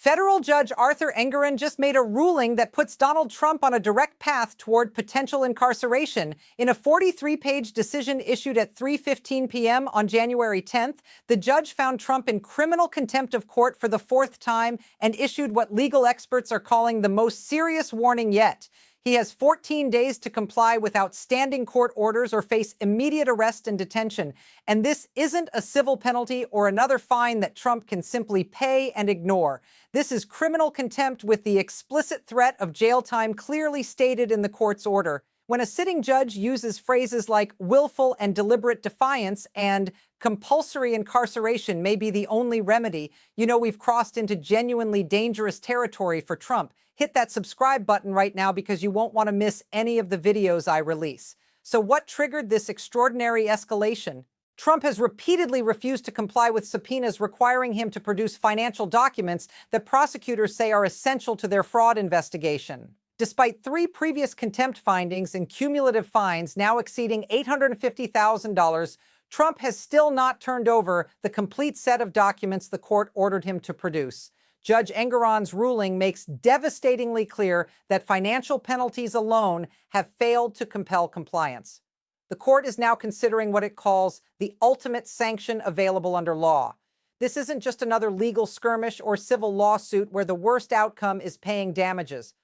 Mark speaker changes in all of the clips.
Speaker 1: Federal Judge Arthur Engoron just made a ruling that puts Donald Trump on a direct path toward potential incarceration. In a 43-page decision issued at 3:15 p.m. on January 10th, the judge found Trump in criminal contempt of court for the fourth time and issued what legal experts are calling the most serious warning yet. He has 14 days to comply with outstanding court orders or face immediate arrest and detention. And this isn't a civil penalty or another fine that Trump can simply pay and ignore. This is criminal contempt with the explicit threat of jail time clearly stated in the court's order. When a sitting judge uses phrases like willful and deliberate defiance and compulsory incarceration may be the only remedy, you know we've crossed into genuinely dangerous territory for Trump. Hit that subscribe button right now because you won't want to miss any of the videos I release. So what triggered this extraordinary escalation? Trump has repeatedly refused to comply with subpoenas requiring him to produce financial documents that prosecutors say are essential to their fraud investigation. Despite 3 previous contempt findings and cumulative fines now exceeding $850,000, Trump has still not turned over the complete set of documents the court ordered him to produce. Judge Engoron's ruling makes devastatingly clear that financial penalties alone have failed to compel compliance. The court is now considering what it calls the ultimate sanction available under law. This isn't just another legal skirmish or civil lawsuit where the worst outcome is paying damages.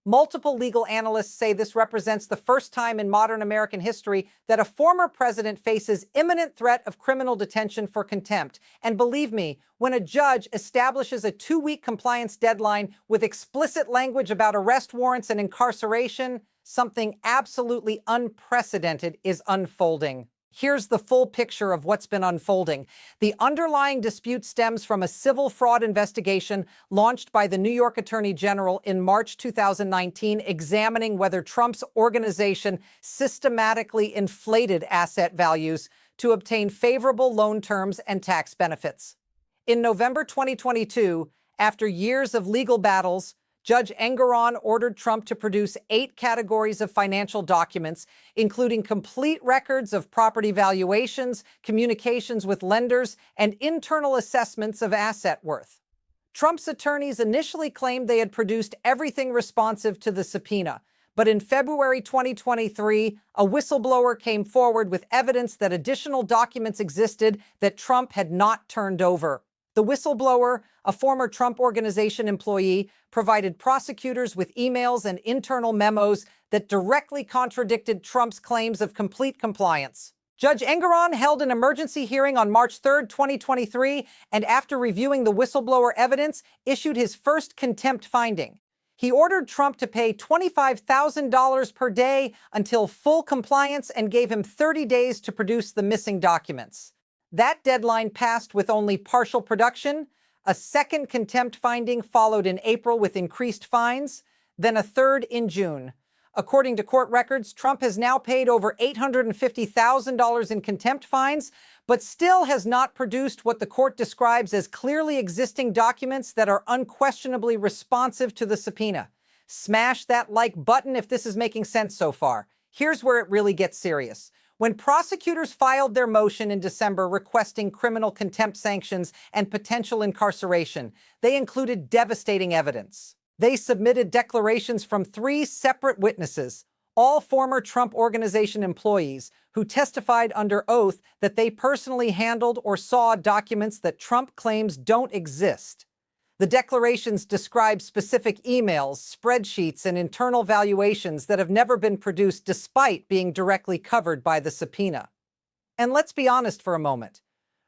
Speaker 1: Multiple legal analysts say this represents the first time in modern American history that a former president faces imminent threat of criminal detention for contempt. And believe me, when a judge establishes a 2-week compliance deadline with explicit language about arrest warrants and incarceration, something absolutely unprecedented is unfolding. Here's the full picture of what's been unfolding. The underlying dispute stems from a civil fraud investigation launched by the New York Attorney General in March 2019, examining whether Trump's organization systematically inflated asset values to obtain favorable loan terms and tax benefits. In November 2022, after years of legal battles, Judge Engoron ordered Trump to produce 8 categories of financial documents, including complete records of property valuations, communications with lenders, and internal assessments of asset worth. Trump's attorneys initially claimed they had produced everything responsive to the subpoena, but in February 2023, a whistleblower came forward with evidence that additional documents existed that Trump had not turned over. The whistleblower, a former Trump Organization employee, provided prosecutors with emails and internal memos that directly contradicted Trump's claims of complete compliance. Judge Engoron held an emergency hearing on March 3, 2023, and after reviewing the whistleblower evidence, issued his first contempt finding. He ordered Trump to pay $25,000 per day until full compliance and gave him 30 days to produce the missing documents. That deadline passed with only partial production. A second contempt finding followed in April with increased fines, then a third in June. According to court records, Trump has now paid over $850,000 in contempt fines, but still has not produced what the court describes as clearly existing documents that are unquestionably responsive to the subpoena. Smash that like button if this is making sense so far. Here's where it really gets serious. When prosecutors filed their motion in December requesting criminal contempt sanctions and potential incarceration, they included devastating evidence. They submitted declarations from 3 separate witnesses, all former Trump Organization employees, who testified under oath that they personally handled or saw documents that Trump claims don't exist. The declarations describe specific emails, spreadsheets, and internal valuations that have never been produced despite being directly covered by the subpoena. And let's be honest for a moment.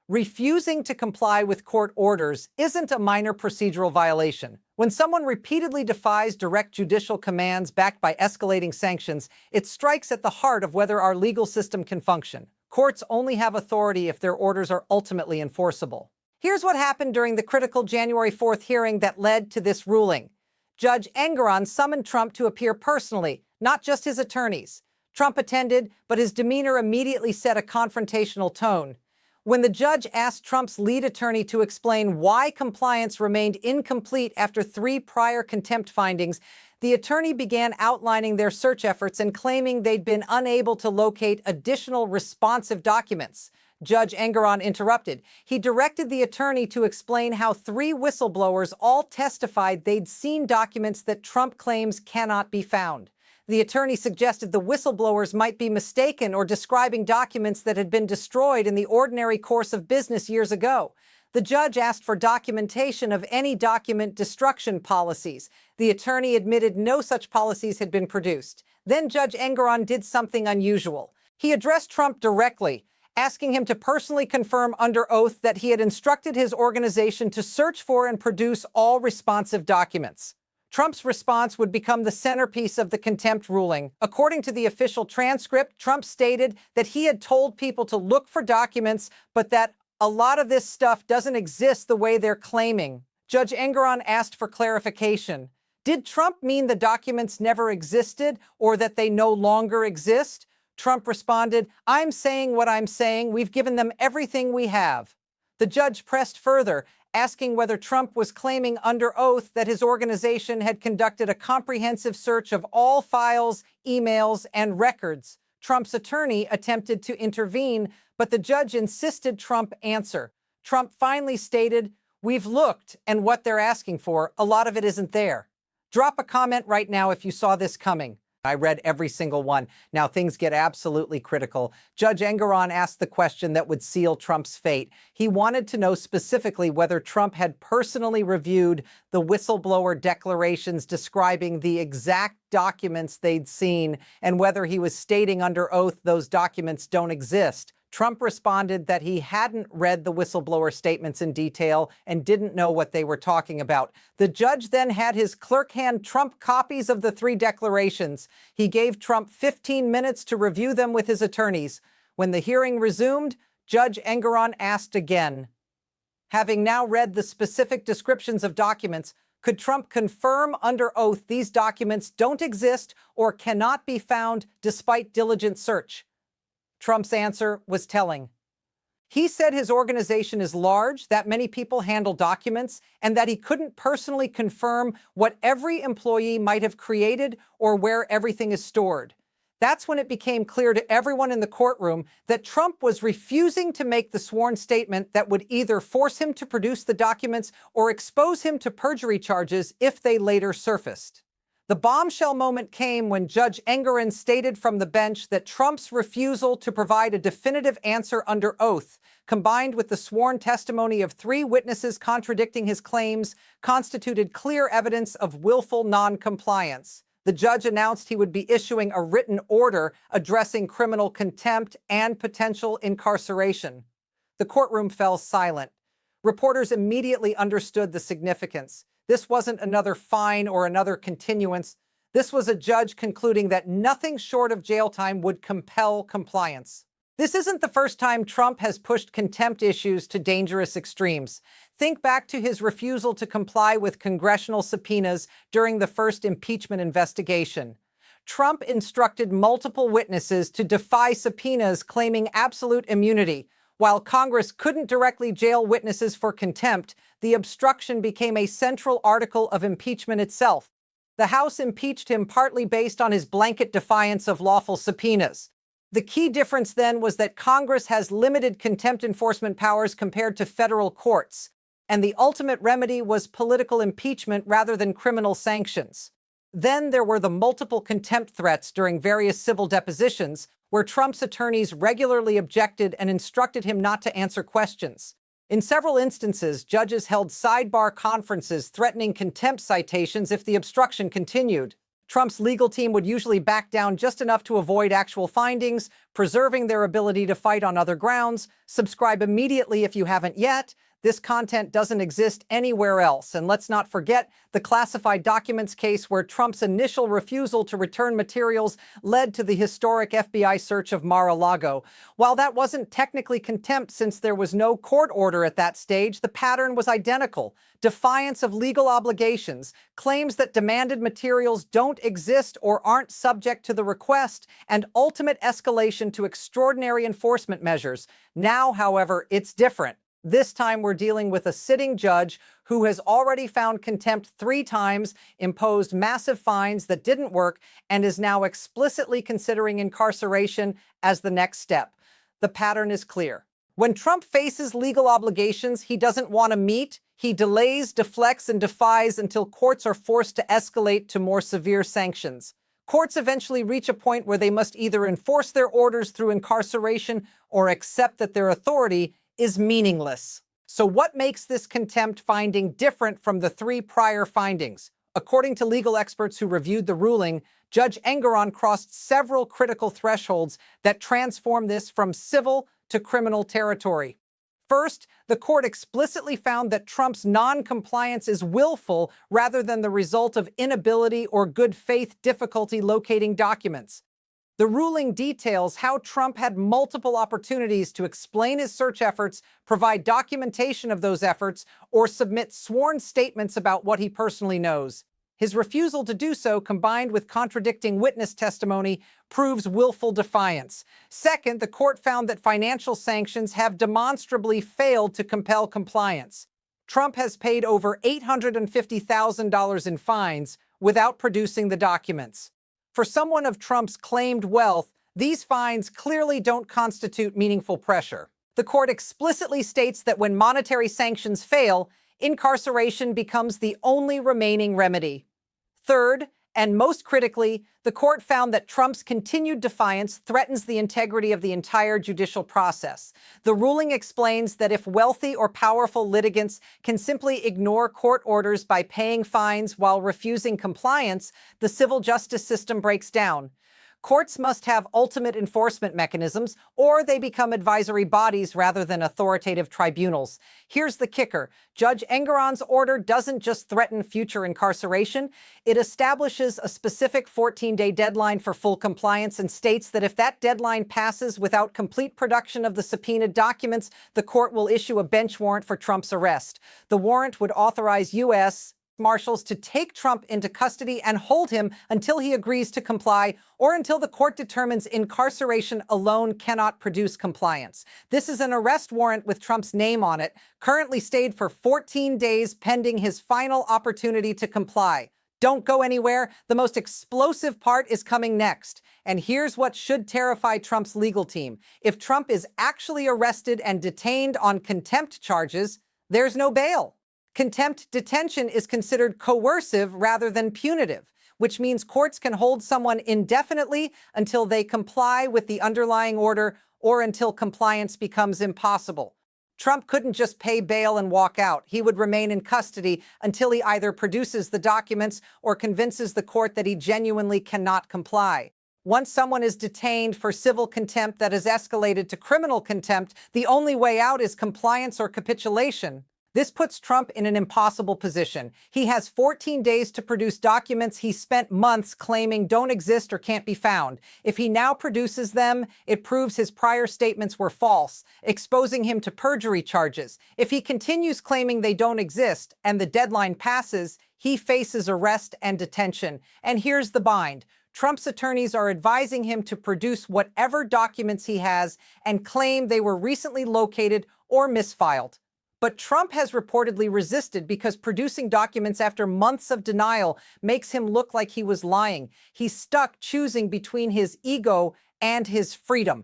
Speaker 1: Refusing to comply with court orders isn't a minor procedural violation. When someone repeatedly defies direct judicial commands backed by escalating sanctions, it strikes at the heart of whether our legal system can function. Courts only have authority if their orders are ultimately enforceable. Here's what happened during the critical January 4th hearing that led to this ruling. Judge Engoron summoned Trump to appear personally, not just his attorneys. Trump attended, but his demeanor immediately set a confrontational tone. When the judge asked Trump's lead attorney to explain why compliance remained incomplete after 3 prior contempt findings, the attorney began outlining their search efforts and claiming they'd been unable to locate additional responsive documents. Judge Engoron interrupted. He directed the attorney to explain how 3 whistleblowers all testified they'd seen documents that Trump claims cannot be found. The attorney suggested the whistleblowers might be mistaken or describing documents that had been destroyed in the ordinary course of business years ago. The judge asked for documentation of any document destruction policies. The attorney admitted no such policies had been produced. Then Judge Engoron did something unusual. He addressed Trump directly, asking him to personally confirm under oath that he had instructed his organization to search for and produce all responsive documents. Trump's response would become the centerpiece of the contempt ruling. According to the official transcript, Trump stated that he had told people to look for documents, but that a lot of this stuff doesn't exist the way they're claiming. Judge Engoron asked for clarification. Did Trump mean the documents never existed or that they no longer exist? Trump responded, "I'm saying what I'm saying. We've given them everything we have." The judge pressed further, asking whether Trump was claiming under oath that his organization had conducted a comprehensive search of all files, emails, and records. Trump's attorney attempted to intervene, but the judge insisted Trump answer. Trump finally stated, "We've looked, and what they're asking for, a lot of it isn't there." Drop a comment right now if you saw this coming. I read every single one. Now things get absolutely critical. Judge Engoron asked the question that would seal Trump's fate. He wanted to know specifically whether Trump had personally reviewed the whistleblower declarations describing the exact documents they'd seen and whether he was stating under oath those documents don't exist. Trump responded that he hadn't read the whistleblower statements in detail and didn't know what they were talking about. The judge then had his clerk hand Trump copies of the 3 declarations. He gave Trump 15 minutes to review them with his attorneys. When the hearing resumed, Judge Engoron asked again. Having now read the specific descriptions of documents, could Trump confirm under oath these documents don't exist or cannot be found despite diligent search? Trump's answer was telling. He said his organization is large, that many people handle documents, and that he couldn't personally confirm what every employee might have created or where everything is stored. That's when it became clear to everyone in the courtroom that Trump was refusing to make the sworn statement that would either force him to produce the documents or expose him to perjury charges if they later surfaced. The bombshell moment came when Judge Engoron stated from the bench that Trump's refusal to provide a definitive answer under oath, combined with the sworn testimony of 3 witnesses contradicting his claims, constituted clear evidence of willful non-compliance. The judge announced he would be issuing a written order addressing criminal contempt and potential incarceration. The courtroom fell silent. Reporters immediately understood the significance. This wasn't another fine or another continuance. This was a judge concluding that nothing short of jail time would compel compliance. This isn't the first time Trump has pushed contempt issues to dangerous extremes. Think back to his refusal to comply with congressional subpoenas during the first impeachment investigation. Trump instructed multiple witnesses to defy subpoenas claiming absolute immunity. While Congress couldn't directly jail witnesses for contempt, the obstruction became a central article of impeachment itself. The House impeached him partly based on his blanket defiance of lawful subpoenas. The key difference then was that Congress has limited contempt enforcement powers compared to federal courts, and the ultimate remedy was political impeachment rather than criminal sanctions. Then there were the multiple contempt threats during various civil depositions, where Trump's attorneys regularly objected and instructed him not to answer questions. In several instances, judges held sidebar conferences threatening contempt citations if the obstruction continued. Trump's legal team would usually back down just enough to avoid actual findings, preserving their ability to fight on other grounds. Subscribe immediately if you haven't yet. This content doesn't exist anywhere else. And let's not forget the classified documents case where Trump's initial refusal to return materials led to the historic FBI search of Mar-a-Lago. While that wasn't technically contempt since there was no court order at that stage, the pattern was identical. Defiance of legal obligations, claims that demanded materials don't exist or aren't subject to the request, and ultimate escalation to extraordinary enforcement measures. Now, however, it's different. This time we're dealing with a sitting judge who has already found contempt 3 times, imposed massive fines that didn't work, and is now explicitly considering incarceration as the next step. The pattern is clear. When Trump faces legal obligations he doesn't want to meet, he delays, deflects, and defies until courts are forced to escalate to more severe sanctions. Courts eventually reach a point where they must either enforce their orders through incarceration or accept that their authority is meaningless. So what makes this contempt finding different from the three prior findings? According to legal experts who reviewed the ruling, Judge Engoron crossed several critical thresholds that transform this from civil to criminal territory. First, the court explicitly found that Trump's non-compliance is willful rather than the result of inability or good faith difficulty locating documents. The ruling details how Trump had multiple opportunities to explain his search efforts, provide documentation of those efforts, or submit sworn statements about what he personally knows. His refusal to do so, combined with contradicting witness testimony, proves willful defiance. Second, the court found that financial sanctions have demonstrably failed to compel compliance. Trump has paid over $850,000 in fines without producing the documents. For someone of Trump's claimed wealth, these fines clearly don't constitute meaningful pressure. The court explicitly states that when monetary sanctions fail, incarceration becomes the only remaining remedy. Third, and most critically, the court found that Trump's continued defiance threatens the integrity of the entire judicial process. The ruling explains that if wealthy or powerful litigants can simply ignore court orders by paying fines while refusing compliance, the civil justice system breaks down. Courts must have ultimate enforcement mechanisms, or they become advisory bodies rather than authoritative tribunals. Here's the kicker. Judge Engoron's order doesn't just threaten future incarceration, it establishes a specific 14-day deadline for full compliance and states that if that deadline passes without complete production of the subpoenaed documents, the court will issue a bench warrant for Trump's arrest. The warrant would authorize U.S. Marshals to take Trump into custody and hold him until he agrees to comply or until the court determines incarceration alone cannot produce compliance. This is an arrest warrant with Trump's name on it, currently stayed for 14 days pending his final opportunity to comply. Don't go anywhere. The most explosive part is coming next. And here's what should terrify Trump's legal team. If Trump is actually arrested and detained on contempt charges, there's no bail. Contempt detention is considered coercive rather than punitive, which means courts can hold someone indefinitely until they comply with the underlying order or until compliance becomes impossible. Trump couldn't just pay bail and walk out. He would remain in custody until he either produces the documents or convinces the court that he genuinely cannot comply. Once someone is detained for civil contempt that has escalated to criminal contempt, the only way out is compliance or capitulation. This puts Trump in an impossible position. He has 14 days to produce documents he spent months claiming don't exist or can't be found. If he now produces them, it proves his prior statements were false, exposing him to perjury charges. If he continues claiming they don't exist and the deadline passes, he faces arrest and detention. And here's the bind. Trump's attorneys are advising him to produce whatever documents he has and claim they were recently located or misfiled. But Trump has reportedly resisted because producing documents after months of denial makes him look like he was lying. He's stuck choosing between his ego and his freedom.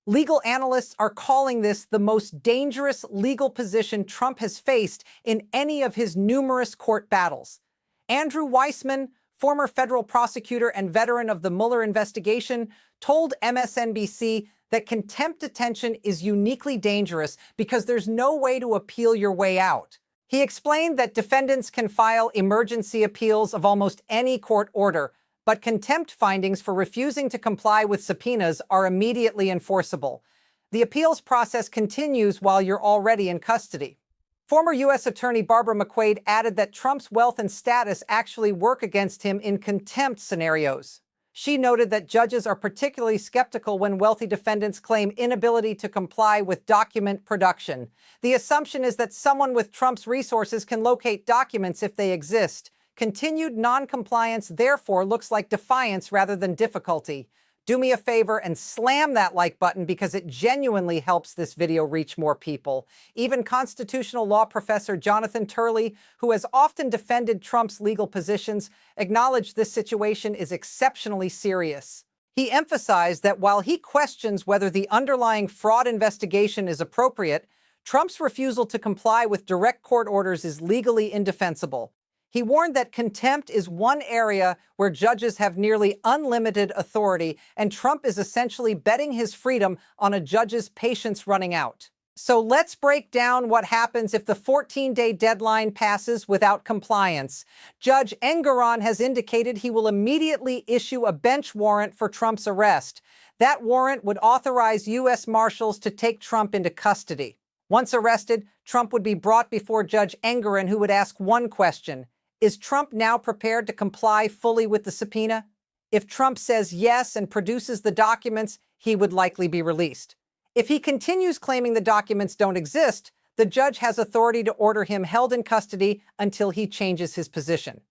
Speaker 1: Legal analysts are calling this the most dangerous legal position Trump has faced in any of his numerous court battles. Andrew Weissmann, former federal prosecutor and veteran of the Mueller investigation, told MSNBC that contempt detention is uniquely dangerous because there's no way to appeal your way out. He explained that defendants can file emergency appeals of almost any court order, but contempt findings for refusing to comply with subpoenas are immediately enforceable. The appeals process continues while you're already in custody. Former U.S. Attorney Barbara McQuade added that Trump's wealth and status actually work against him in contempt scenarios. She noted that judges are particularly skeptical when wealthy defendants claim inability to comply with document production. The assumption is that someone with Trump's resources can locate documents if they exist. Continued non-compliance, therefore, looks like defiance rather than difficulty. Do me a favor and slam that like button because it genuinely helps this video reach more people. Even constitutional law professor Jonathan Turley, who has often defended Trump's legal positions, acknowledged this situation is exceptionally serious. He emphasized that while he questions whether the underlying fraud investigation is appropriate, Trump's refusal to comply with direct court orders is legally indefensible. He warned that contempt is one area where judges have nearly unlimited authority, and Trump is essentially betting his freedom on a judge's patience running out. So let's break down what happens if the 14-day deadline passes without compliance. Judge Engoron has indicated he will immediately issue a bench warrant for Trump's arrest. That warrant would authorize U.S. Marshals to take Trump into custody. Once arrested, Trump would be brought before Judge Engoron, who would ask one question: is Trump now prepared to comply fully with the subpoena? If Trump says yes and produces the documents, he would likely be released. If he continues claiming the documents don't exist, the judge has authority to order him held in custody until he changes his position.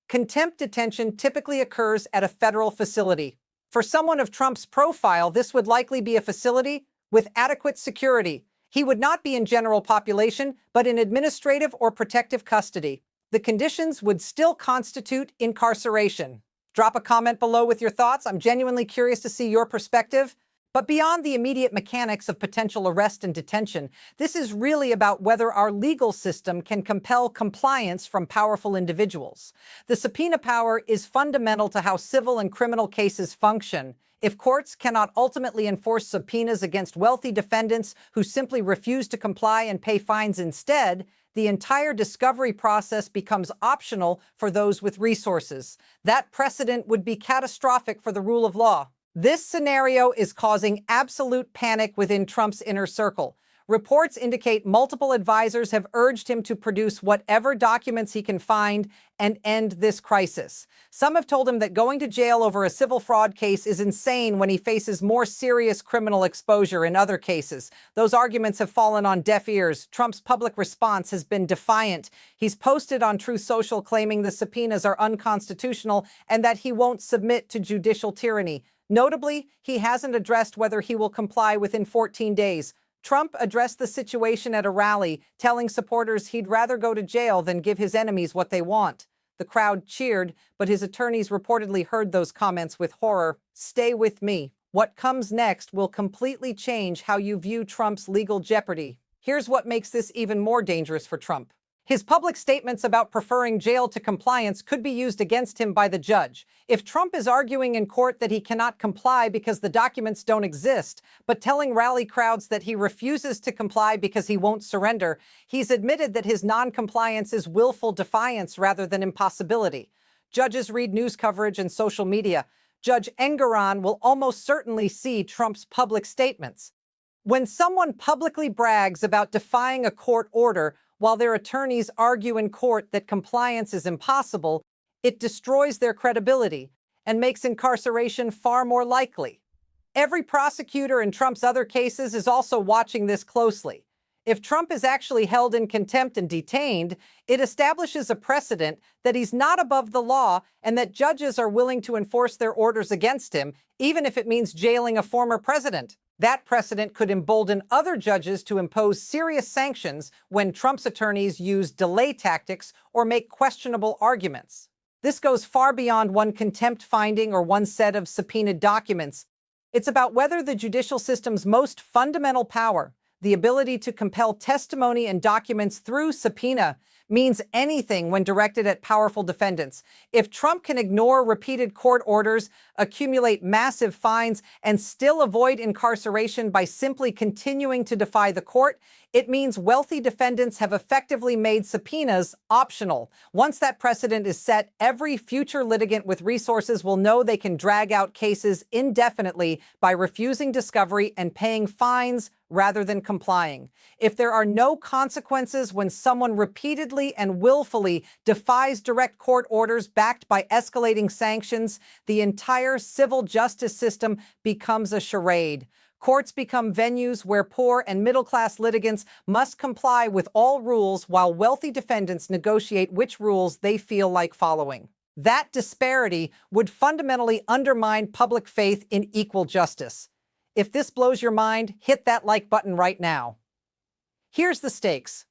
Speaker 1: Contempt detention typically occurs at a federal facility. For someone of Trump's profile, this would likely be a facility with adequate security. He would not be in general population, but in administrative or protective custody. The conditions would still constitute incarceration. Drop a comment below with your thoughts. I'm genuinely curious to see your perspective. But beyond the immediate mechanics of potential arrest and detention, this is really about whether our legal system can compel compliance from powerful individuals. The subpoena power is fundamental to how civil and criminal cases function. If courts cannot ultimately enforce subpoenas against wealthy defendants who simply refuse to comply and pay fines instead, the entire discovery process becomes optional for those with resources. That precedent would be catastrophic for the rule of law. This scenario is causing absolute panic within Trump's inner circle. Reports indicate multiple advisors have urged him to produce whatever documents he can find and end this crisis. Some have told him that going to jail over a civil fraud case is insane when he faces more serious criminal exposure in other cases. Those arguments have fallen on deaf ears. Trump's public response has been defiant. He's posted on Truth Social claiming the subpoenas are unconstitutional and that he won't submit to judicial tyranny. Notably, he hasn't addressed whether he will comply within 14 days. Trump addressed the situation at a rally, telling supporters he'd rather go to jail than give his enemies what they want. The crowd cheered, but his attorneys reportedly heard those comments with horror. Stay with me. What comes next will completely change how you view Trump's legal jeopardy. Here's what makes this even more dangerous for Trump. His public statements about preferring jail to compliance could be used against him by the judge. If Trump is arguing in court that he cannot comply because the documents don't exist, but telling rally crowds that he refuses to comply because he won't surrender, he's admitted that his non-compliance is willful defiance rather than impossibility. Judges read news coverage and social media. Judge Engoron will almost certainly see Trump's public statements. When someone publicly brags about defying a court order, while their attorneys argue in court that compliance is impossible, it destroys their credibility and makes incarceration far more likely. Every prosecutor in Trump's other cases is also watching this closely. If Trump is actually held in contempt and detained, it establishes a precedent that he's not above the law and that judges are willing to enforce their orders against him, even if it means jailing a former president. That precedent could embolden other judges to impose serious sanctions when Trump's attorneys use delay tactics or make questionable arguments. This goes far beyond one contempt finding or one set of subpoenaed documents. It's about whether the judicial system's most fundamental power, the ability to compel testimony and documents through subpoena, means anything when directed at powerful defendants. If Trump can ignore repeated court orders, accumulate massive fines, and still avoid incarceration by simply continuing to defy the court, it means wealthy defendants have effectively made subpoenas optional. Once that precedent is set, every future litigant with resources will know they can drag out cases indefinitely by refusing discovery and paying fines rather than complying. If there are no consequences when someone repeatedly and willfully defies direct court orders backed by escalating sanctions, the entire civil justice system becomes a charade. Courts become venues where poor and middle-class litigants must comply with all rules while wealthy defendants negotiate which rules they feel like following. That disparity would fundamentally undermine public faith in equal justice. If this blows your mind, hit that like button right now. Here's the stakes.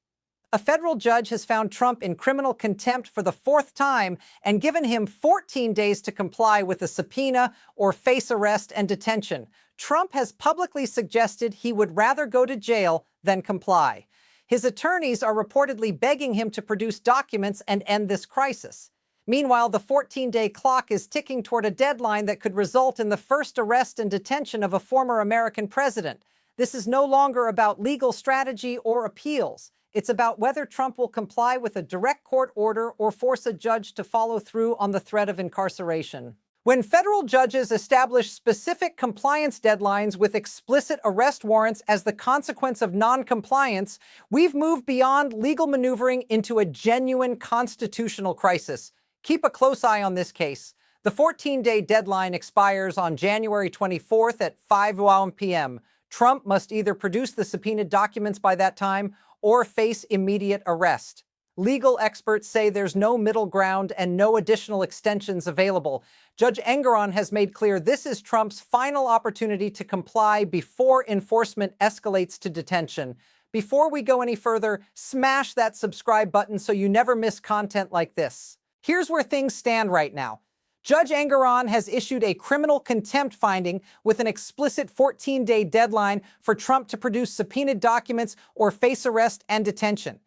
Speaker 1: A federal judge has found Trump in criminal contempt for the fourth time and given him 14 days to comply with a subpoena or face arrest and detention. Trump has publicly suggested he would rather go to jail than comply. His attorneys are reportedly begging him to produce documents and end this crisis. Meanwhile, the 14-day clock is ticking toward a deadline that could result in the first arrest and detention of a former American president. This is no longer about legal strategy or appeals. It's about whether Trump will comply with a direct court order or force a judge to follow through on the threat of incarceration. When federal judges establish specific compliance deadlines with explicit arrest warrants as the consequence of non-compliance, we've moved beyond legal maneuvering into a genuine constitutional crisis. Keep a close eye on this case. The 14-day deadline expires on January 24th at 5:01 p.m. Trump must either produce the subpoenaed documents by that time or face immediate arrest. Legal experts say there's no middle ground and no additional extensions available. Judge Engoron has made clear this is Trump's final opportunity to comply before enforcement escalates to detention. Before we go any further, smash that subscribe button so you never miss content like this. Here's where things stand right now. Judge Engoron has issued a criminal contempt finding with an explicit 14-day deadline for Trump to produce subpoenaed documents or face arrest and detention.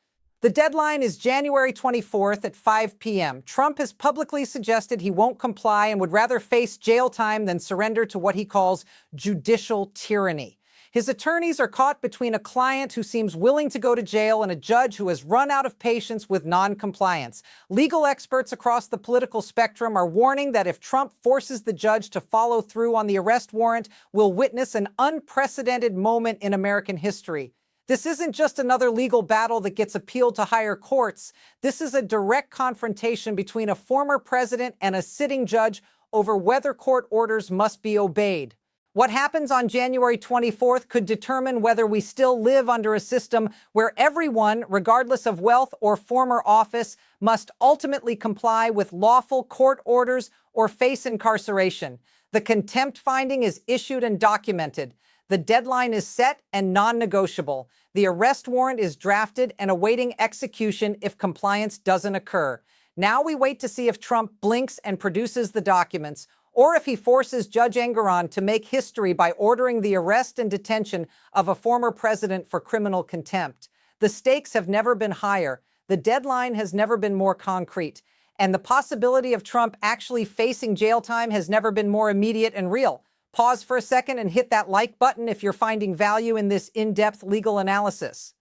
Speaker 1: The deadline is January 24th at 5 p.m. Trump has publicly suggested he won't comply and would rather face jail time than surrender to what he calls judicial tyranny. His attorneys are caught between a client who seems willing to go to jail and a judge who has run out of patience with non-compliance. Legal experts across the political spectrum are warning that if Trump forces the judge to follow through on the arrest warrant, we'll witness an unprecedented moment in American history. This isn't just another legal battle that gets appealed to higher courts. This is a direct confrontation between a former president and a sitting judge over whether court orders must be obeyed. What happens on January 24th could determine whether we still live under a system where everyone, regardless of wealth or former office, must ultimately comply with lawful court orders or face incarceration. The contempt finding is issued and documented. The deadline is set and non-negotiable. The arrest warrant is drafted and awaiting execution if compliance doesn't occur. Now we wait to see if Trump blinks and produces the documents, or if he forces Judge Engoron to make history by ordering the arrest and detention of a former president for criminal contempt. The stakes have never been higher. The deadline has never been more concrete. And the possibility of Trump actually facing jail time has never been more immediate and real. Pause for a second and hit that like button if you're finding value in this in-depth legal analysis.